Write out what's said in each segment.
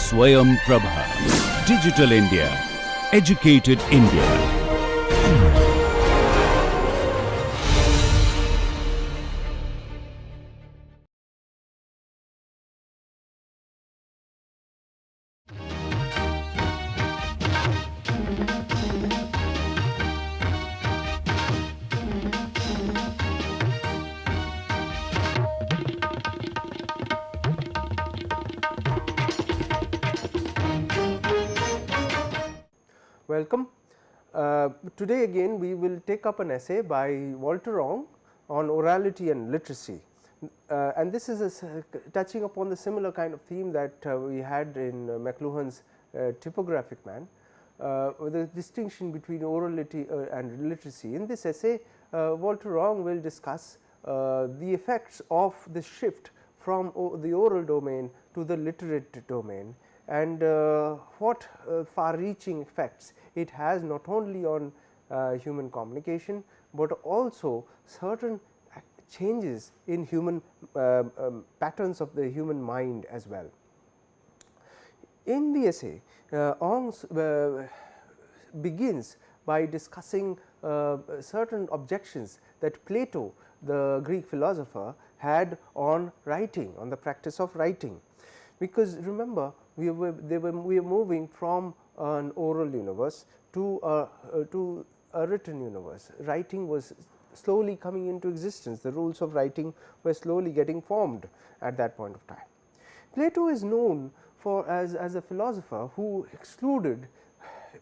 Swayam Prabha. Digital India. Educated India. Welcome. Today again we will take up an essay by Walter Ong on orality and literacy, and this is touching upon the similar kind of theme that we had in McLuhan's typographic man, with the distinction between orality and literacy. In this essay, Walter Ong will discuss the effects of the shift from the oral domain to the literate domain, and what far reaching effects it has not only on human communication, but also certain changes in human patterns of the human mind as well. In the essay, Ong begins by discussing certain objections that Plato, the Greek philosopher, had on writing, on the practice of writing, because remember we are moving from an oral universe to a written universe. Writing was slowly coming into existence, the rules of writing were slowly getting formed at that point of time. Plato is known for as a philosopher who excluded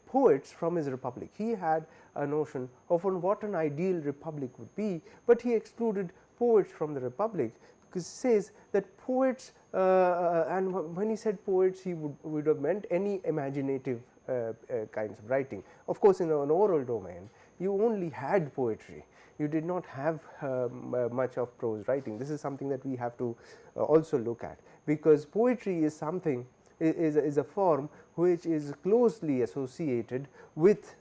poets from his republic. He had a notion of what an ideal republic would be, but he excluded poets from the republic, because he says that poets, and when he said poets, he would have meant any imaginative kinds of writing. Of course, in an oral domain you only had poetry, you did not have much of prose writing. This is something that we have to also look at, because poetry is something, is a form which is closely associated with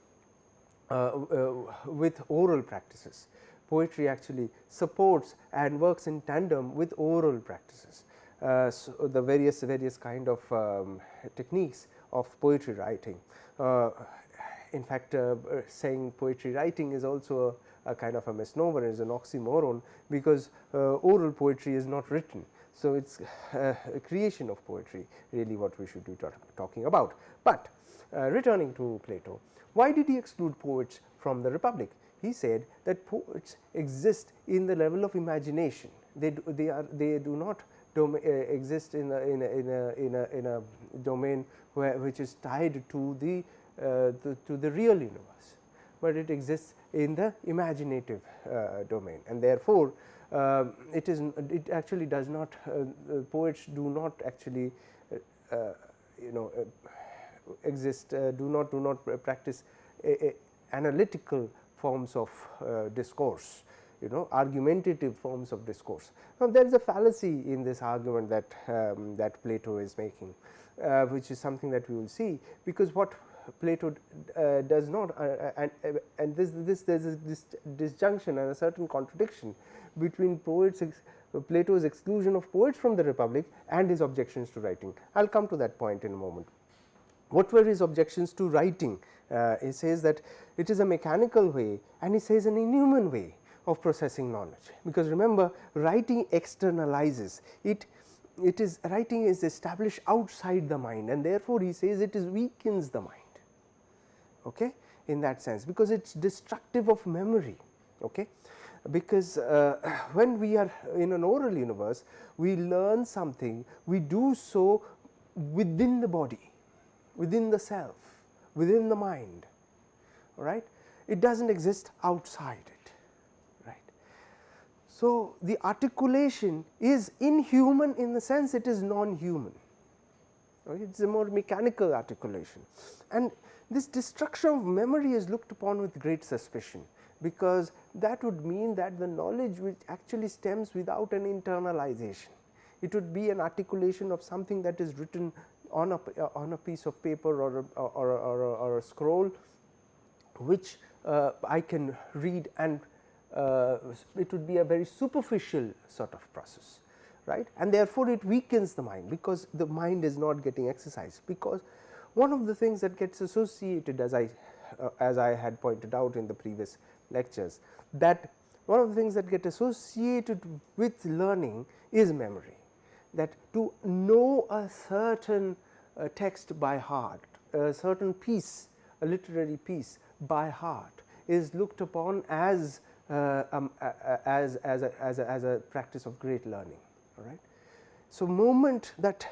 oral practices. Poetry actually supports and works in tandem with oral practices. So the various kind of techniques of poetry writing. In fact, saying poetry writing is also a kind of a misnomer, is an oxymoron, because oral poetry is not written. So it is a creation of poetry really what we should be talking about. But returning to Plato, why did he exclude poets from the republic? He said that poets exist in the level of imagination. They do not exist in a domain which is tied to the real universe, but it exists in the imaginative domain, and therefore it actually does not, poets do not actually exist, do not practice analytical forms of discourse, argumentative forms of discourse. Now, there is a fallacy in this argument that Plato is making, which is something that we will see, because what Plato does not, and there is this disjunction and a certain contradiction between Plato's exclusion of poets from the republic and his objections to writing. I will come to that point in a moment. What were his objections to writing? He says that it is a mechanical way, and he says an inhuman way of processing knowledge, because remember, writing externalizes it. Writing is established outside the mind, and therefore he says it weakens the mind, okay, in that sense, because it is destructive of memory, okay. Because when we are in an oral universe, we learn something, we do so within the body, within the self, within the mind, right. It does not exist outside it, right. So, the articulation is inhuman in the sense it is non-human, right? It is a more mechanical articulation, and this destruction of memory is looked upon with great suspicion, because that would mean that the knowledge which actually stems without an internalization, it would be an articulation of something that is written on a piece of paper or a scroll, which I can read, and it would be a very superficial sort of process, right, and therefore, it weakens the mind, because the mind is not getting exercised. Because one of the things that gets associated, as I had pointed out in the previous lectures, that one of the things that get associated with learning is memory, that to know a certain text by heart, a certain piece, a literary piece by heart, is looked upon as a practice of great learning. All right. So, moment that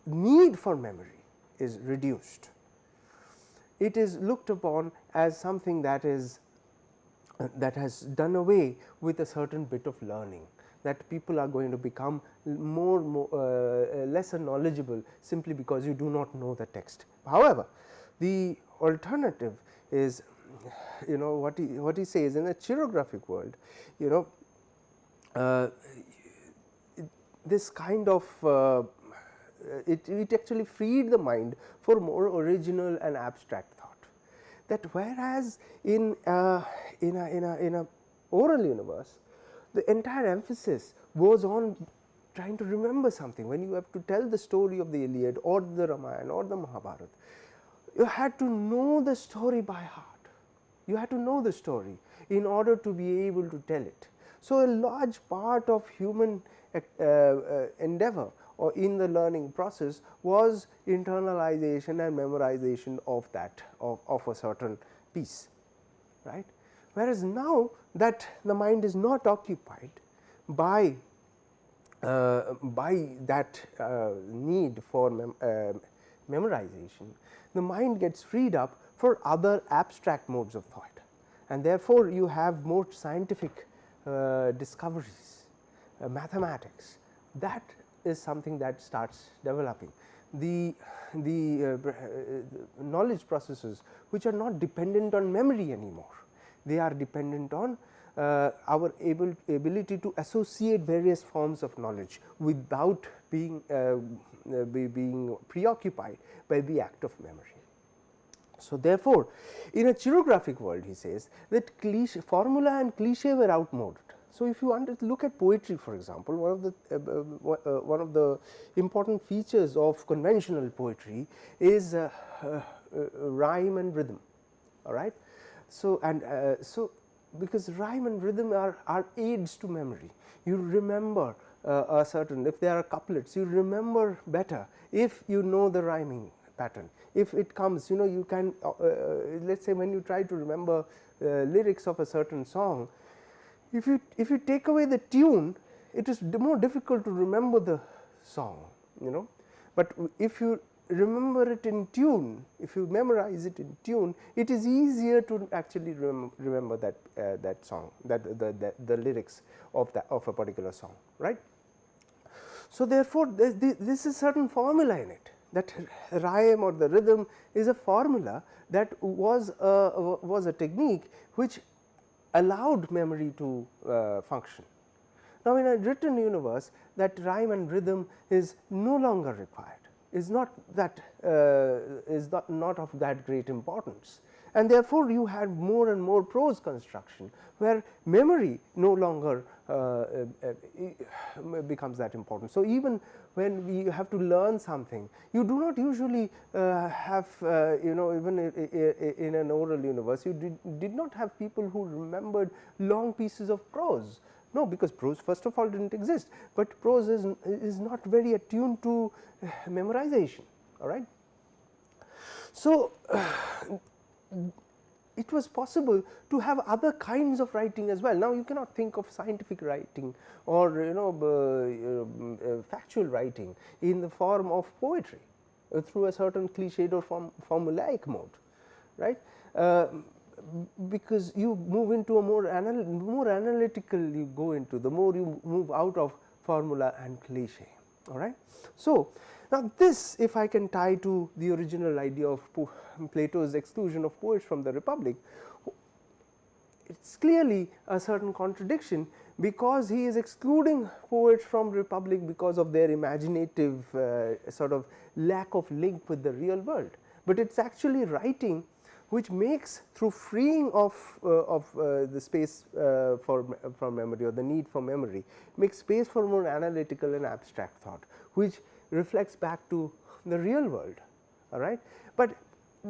need for memory is reduced, it is looked upon as something that is that has done away with a certain bit of learning, that people are going to become lesser knowledgeable simply because you do not know the text. However, the alternative is, what he says, in a chirographic world, this kind of it actually freed the mind for more original and abstract thought. That whereas in a oral universe, the entire emphasis was on trying to remember something. When you have to tell the story of the Iliad or the Ramayana or the Mahabharata, you had to know the story by heart. You had to know the story in order to be able to tell it. So, a large part of human endeavor or in the learning process was internalization and memorization of that of a certain piece, right. Whereas now that the mind is not occupied by that need for memorization, the mind gets freed up for other abstract modes of thought, and therefore, you have more scientific discoveries, mathematics. That is something that starts developing. The knowledge processes which are not dependent on memory anymore, they are dependent on our ability to associate various forms of knowledge without being preoccupied by the act of memory. So, therefore, in a chirographic world, he says that formula and cliche were outmoded. So, if you look at poetry, for example, one of the important features of conventional poetry is rhyme and rhythm. All right. So, because rhyme and rhythm are aids to memory. You remember a certain, if there are couplets, you remember better if you know the rhyming pattern. If it comes, you can let us say when you try to remember lyrics of a certain song, if you take away the tune, it is more difficult to remember the song, but if you remember it in tune, if you memorize it in tune, it is easier to actually remember that song, the lyrics of a particular song, right. So, therefore, this is certain formula in it, that rhyme or the rhythm is a formula that was a technique which allowed memory to function. Now, in a written universe, that rhyme and rhythm is no longer required, is not that not of that great importance, and therefore, you had more and more prose construction, where memory no longer becomes that important. So, even when we have to learn something, you do not usually have even in an oral universe, you did not have people who remembered long pieces of prose. No, because prose first of all did not exist, but prose is not very attuned to memorization. All right. So, it was possible to have other kinds of writing as well. Now, you cannot think of scientific writing or factual writing in the form of poetry through a certain cliched or formulaic mode, right. Because you move into a more analytical you go into, the more you move out of formula and cliche. All right. So, now this, if I can tie to the original idea of Plato's exclusion of poets from the Republic, it is clearly a certain contradiction, because he is excluding poets from Republic because of their imaginative sort of lack of link with the real world, but it is actually writing which makes, through freeing of the space for memory, or the need for memory, makes space for more analytical and abstract thought, which reflects back to the real world. All right. But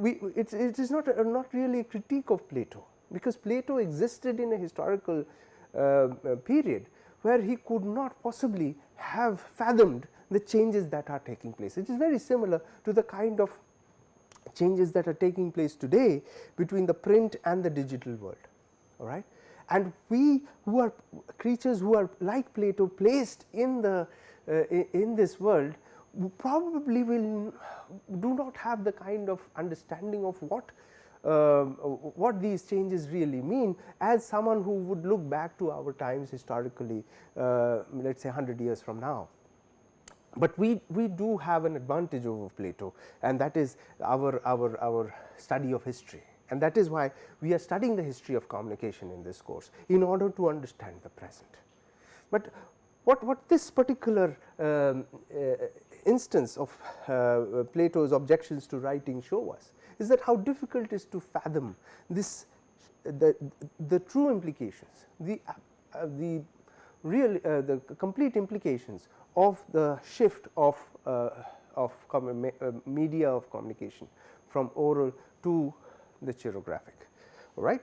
it is not really a critique of Plato, because Plato existed in a historical period where he could not possibly have fathomed the changes that are taking place. It is very similar to the kind of changes that are taking place today between the print and the digital world. All right. And we, who are creatures who are like Plato, placed in the in this world, probably do not have the kind of understanding of what these changes really mean, as someone who would look back to our times historically, let us say 100 years from now. But we do have an advantage over Plato, and that is our study of history, and that is why we are studying the history of communication in this course, in order to understand the present. But what this particular instance of Plato's objections to writing show us is that how difficult it is to fathom this, the true implications, the complete implications of the shift of media of communication from oral to the chirographic. All right.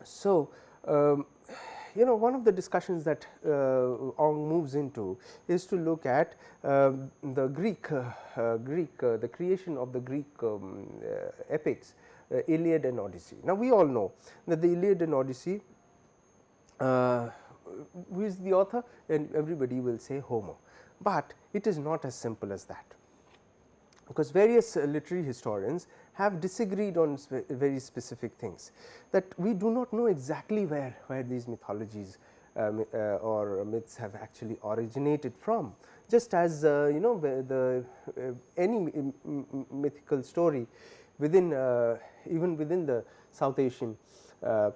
So, one of the discussions that Ong moves into is to look at the the creation of the Greek epics, Iliad and Odyssey. Now, we all know that the Iliad and Odyssey, who is the author, and everybody will say Homer, but it is not as simple as that, because various literary historians have disagreed on very specific things, that we do not know exactly where these mythologies or myths have actually originated from. Just as any mythical story within even within the South Asian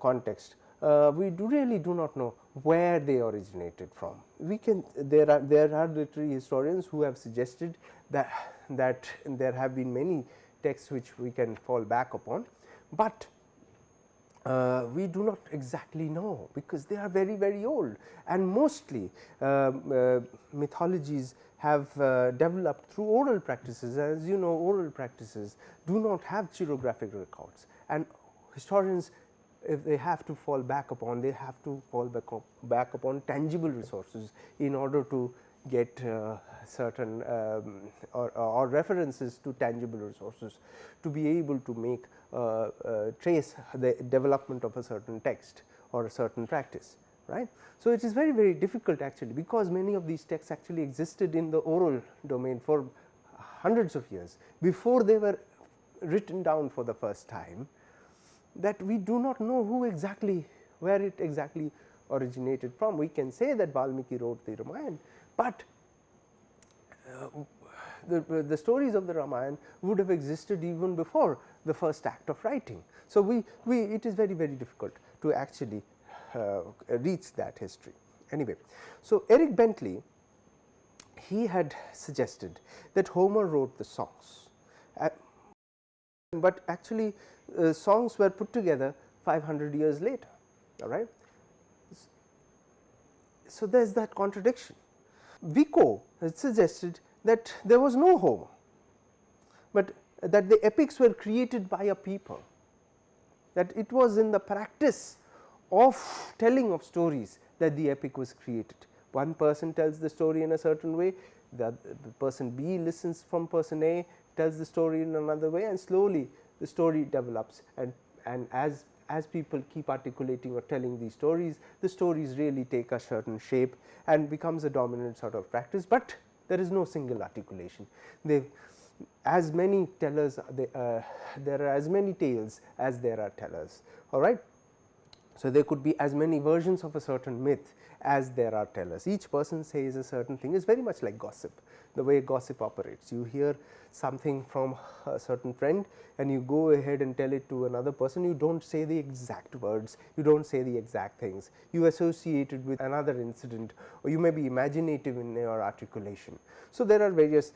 context, we really do not know where they originated from. There are literary historians who have suggested that there have been many texts which we can fall back upon, but we do not exactly know, because they are very, very old, and mostly mythologies have developed through oral practices. As you know, oral practices do not have chirographic records, and historians, if they have to fall back upon, they have to fall back upon tangible resources in order to get certain or references to tangible resources to be able to make trace the development of a certain text or a certain practice, right. So, it is very, very difficult actually, because many of these texts actually existed in the oral domain for hundreds of years before they were written down for the first time, that we do not know where it exactly originated from. We can say that Valmiki wrote the Ramayana, but the stories of the Ramayana would have existed even before the first act of writing. So, it is very, very difficult to actually reach that history. Anyway, so Eric Bentley, he had suggested that Homer wrote the songs, but actually songs were put together 500 years later. All right. So, there is that contradiction. Vico has suggested that there was no Homer, but that the epics were created by a people, that it was in the practice of telling of stories that the epic was created. One person tells the story in a certain way, the person B listens from person A, tells the story in another way, and slowly the story develops, and as people keep articulating or telling these stories, the stories really take a certain shape and becomes a dominant sort of practice, but there is no single articulation. As many tellers, there are as many tales as there are tellers. All right. So, there could be as many versions of a certain myth as there are tellers. Each person says a certain thing. It is very much like gossip, the way gossip operates. You hear something from a certain friend and you go ahead and tell it to another person. You do not say the exact words, you do not say the exact things, you associate it with another incident, or you may be imaginative in your articulation. So, there are various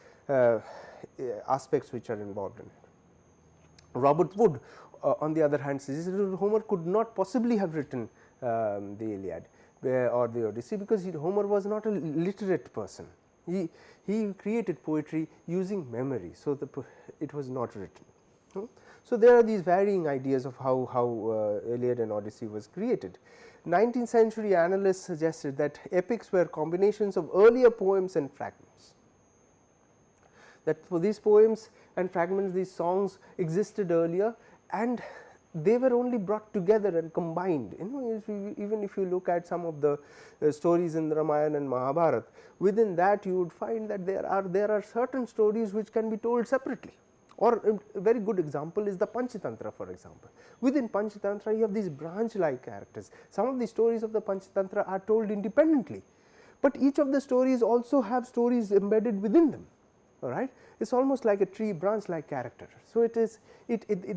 aspects which are involved in it. Robert Wood on the other hand says that Homer could not possibly have written the Iliad or the Odyssey, because Homer was not a literate person. He created poetry using memory, so it was not written. So, there are these varying ideas of how Iliad and Odyssey was created. 19th century analysts suggested that epics were combinations of earlier poems and fragments, that for these poems and fragments, these songs existed earlier and they were only brought together and combined. Even if you look at some of the stories in the Ramayana and Mahabharata, within that you would find that there are certain stories which can be told separately. Or a very good example is the Panchatantra, for example. Within Panchatantra you have these branch like characters. Some of the stories of the Panchatantra are told independently, but each of the stories also have stories embedded within them. All right, it is almost like a tree branch like character. So, it is the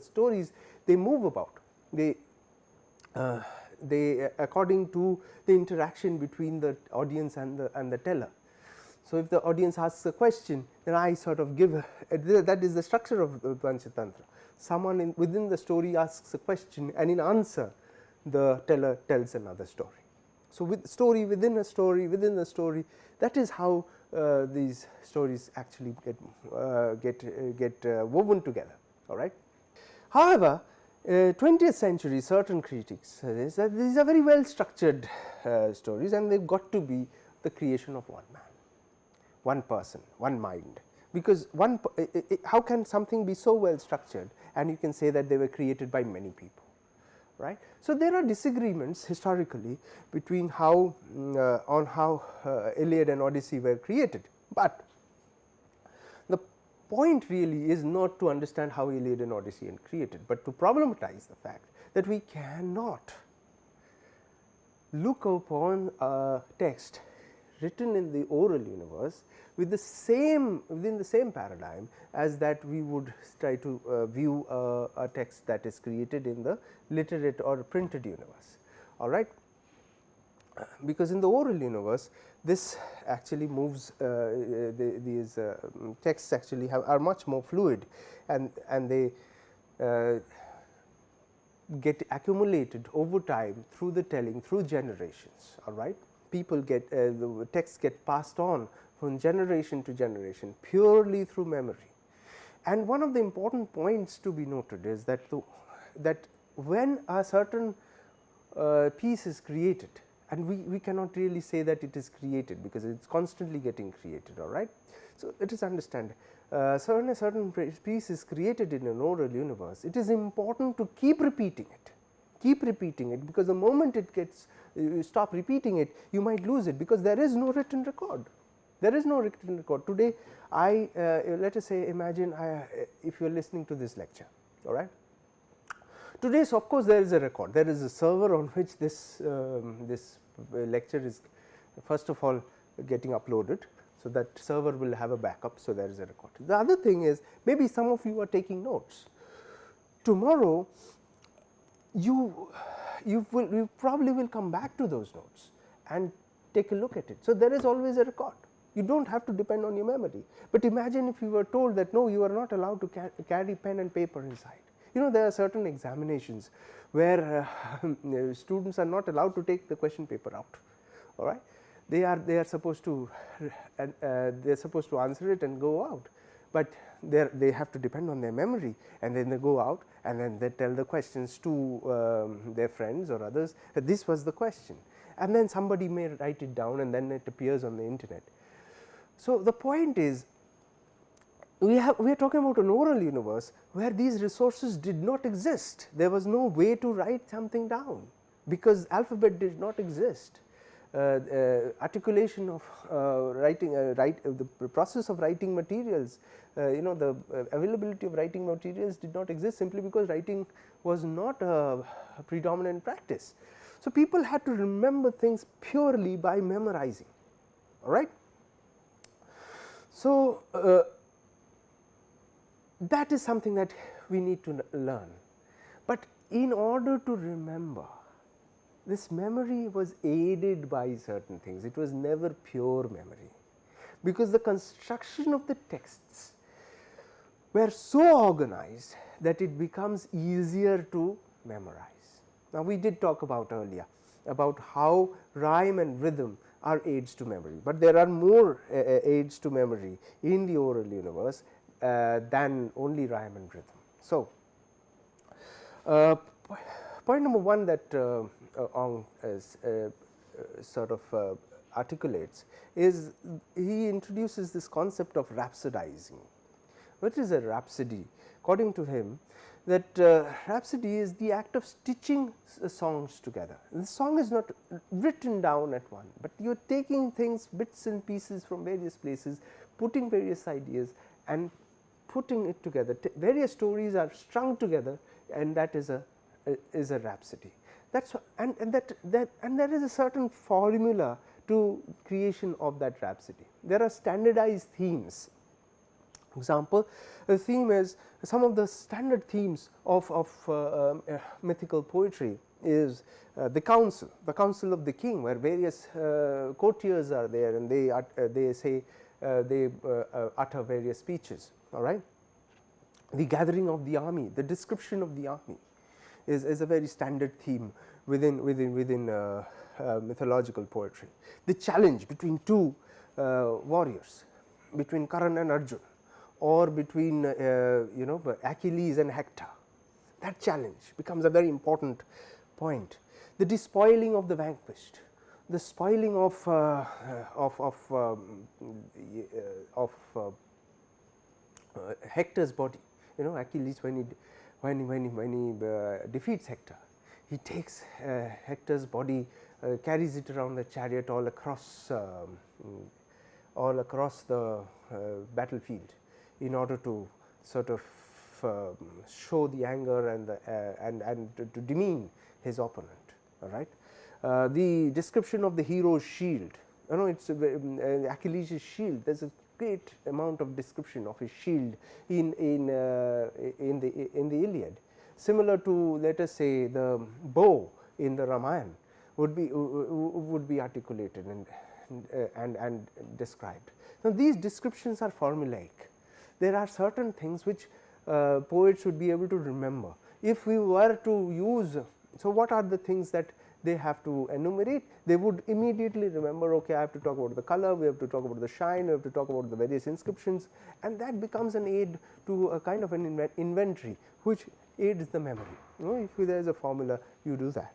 stories, they move about, they according to the interaction between the audience and the teller. So, if the audience asks a question, then I sort of give that is the structure of Panchatantra. Someone within the story asks a question, and in answer the teller tells another story. So, with story within a story within a story, that is how these stories actually get woven together. All right. However, 20th century certain critics say that these are very well structured stories, and they have got to be the creation of one man, one person, one mind, because how can something be so well structured and you can say that they were created by many people, right. So, there are disagreements historically between how Iliad and Odyssey were created, but the point really is not to understand how Iliad and Odyssey are created, but to problematize the fact that we cannot look upon a text written in the oral universe with the same within the same paradigm as that we would try to view a text that is created in the literate or printed universe. All right. Because in the oral universe this actually moves, these texts actually are much more fluid, and they get accumulated over time through the telling, through generations. All right. People get the texts get passed on from generation to generation purely through memory. And one of the important points to be noted is that when a certain piece is created, and we cannot really say that it is created because it is constantly getting created. All right. So, let us understand, so when a certain piece is created in an oral universe, it is important to keep repeating it, because the moment it gets you stop repeating it, you might lose it, because there is no written record. There is no written record. Today, let us say, imagine if you are listening to this lecture. All right. Today, so of course, there is a record. There is a server on which this lecture is first of all getting uploaded. So, that server will have a backup. So, there is a record. The other thing is, maybe some of you are taking notes. Tomorrow, you probably will come back to those notes and take a look at it. So, there is always a record. You do not have to depend on your memory, but imagine if you were told that no, you are not allowed to carry pen and paper inside. There are certain examinations where students are not allowed to take the question paper out. All right. They are supposed to answer it and go out, but they have to depend on their memory, and then they go out and then they tell the questions to their friends or others that this was the question, and then somebody may write it down and then it appears on the internet. So, the point is, we are talking about an oral universe where these resources did not exist. There was no way to write something down because alphabet did not exist. Articulation of writing, the process of writing materials, the availability of writing materials did not exist simply because writing was not a predominant practice. So, people had to remember things purely by memorizing. All right. So, that is something that we need to learn, but in order to remember, this memory was aided by certain things. It was never pure memory, because the construction of the texts were so organized that it becomes easier to memorize. Now, we did talk about earlier about how rhyme and rhythm are aids to memory, but there are more aids to memory in the oral universe than only rhyme and rhythm. So, point number one that Ong sort of articulates is he introduces this concept of rhapsodizing. What is a rhapsody? According to him, that rhapsody is the act of stitching songs together. The song is not written down at one, but you are taking things, bits and pieces from various places, putting various ideas and putting it together. Various stories are strung together, and that is a rhapsody. That's and there is a certain formula to creation of that rhapsody. There are standardized themes. For example, the theme is some of the standard themes of mythical poetry is the council of the king, where various courtiers are there, and they say they utter various speeches. All right. The gathering of the army, the description of the army is a very standard theme within mythological poetry. The challenge between two warriors, between Karan and Arjun, or between Achilles and Hector, that challenge becomes a very important point. The despoiling of the vanquished, the spoiling of Hector's body. Achilles, when he defeats Hector, he takes Hector's body, carries it around the chariot all across the battlefield, in order to sort of show the anger and to demean his opponent. All right. The description of the hero's shield, it's Achilles' shield. There's a great amount of description of his shield in the Iliad. Similar to, let us say, the bow in the Ramayana would be articulated and described. Now, these descriptions are formulaic. There are certain things which poets should be able to remember. If we were to use, so what are the things that they have to enumerate? They would immediately remember, okay, I have to talk about the color, we have to talk about the shine, we have to talk about the various inscriptions, and that becomes an aid to a kind of an inventory which aids the memory. If there is a formula, you do that.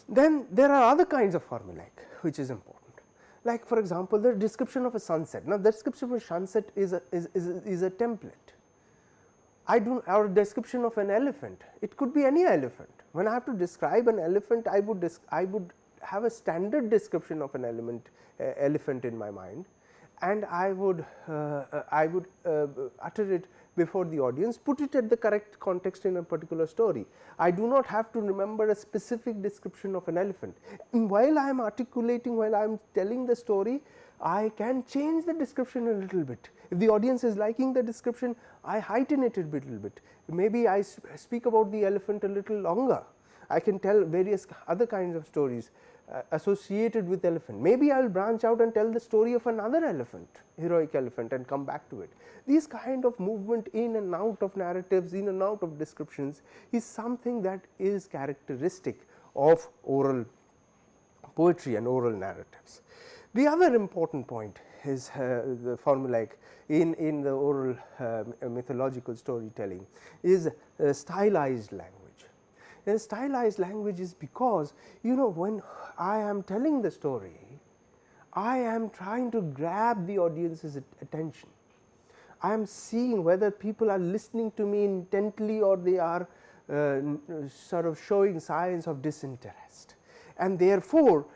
Then there are other kinds of formulaic which is important. Like, for example, the description of a sunset. Now, the description of a sunset is a template. Our description of an elephant, it could be any elephant. When I have to describe an elephant, I would have a standard description of an elephant in my mind, and I would utter it before the audience, put it at the correct context in a particular story. I do not have to remember a specific description of an elephant. And while I am articulating, while I am telling the story, I can change the description a little bit. If the audience is liking the description, I heighten it a little bit. Maybe I speak about the elephant a little longer. I can tell various other kinds of stories associated with elephant. Maybe I will branch out and tell the story of another elephant, heroic elephant, and come back to it. These kind of movement in and out of narratives, in and out of descriptions, is something that is characteristic of oral poetry and oral narratives. The other important point is the formulaic in the oral mythological storytelling is stylized language. And stylized language is because, when I am telling the story, I am trying to grab the audience's attention. I am seeing whether people are listening to me intently, or they are sort of showing signs of disinterest, and therefore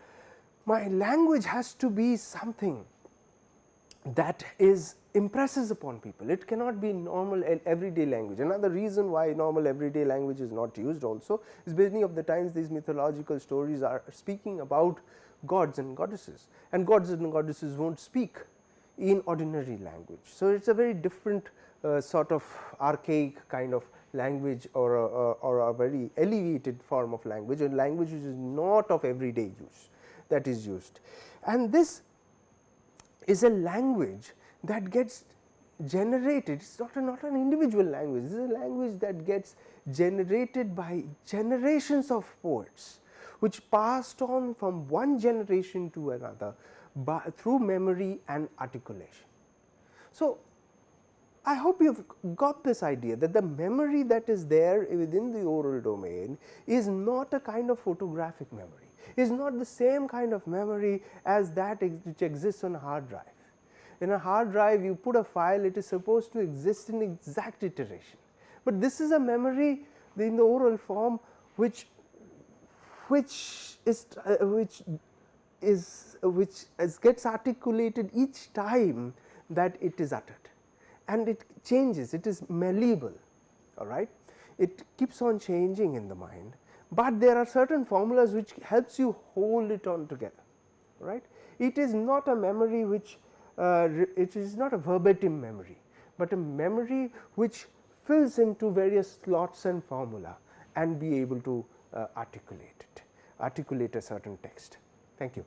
my language has to be something that impresses upon people. It cannot be normal everyday language. Another reason why normal everyday language is not used also is many of the times these mythological stories are speaking about gods and goddesses, and gods and goddesses won't speak in ordinary language. So, it is a very different sort of archaic kind of language, or a very elevated form of language, and language which is not of everyday use, that is used. And this is a language that gets generated, it is not an individual language, this is a language that gets generated by generations of poets, which passed on from one generation to another through memory and articulation. So, I hope you have got this idea that the memory that is there within the oral domain is not a kind of photographic memory, is not the same kind of memory as that which exists on a hard drive. In a hard drive you put a file, it is supposed to exist in exact iteration, but this is a memory in the oral form which gets articulated each time that it is uttered, and it changes, it is malleable, all right. It keeps on changing in the mind, but there are certain formulas which helps you hold it on together, right. It is not a memory which it is not a verbatim memory, but a memory which fills into various slots and formula and be able to articulate a certain text. Thank you.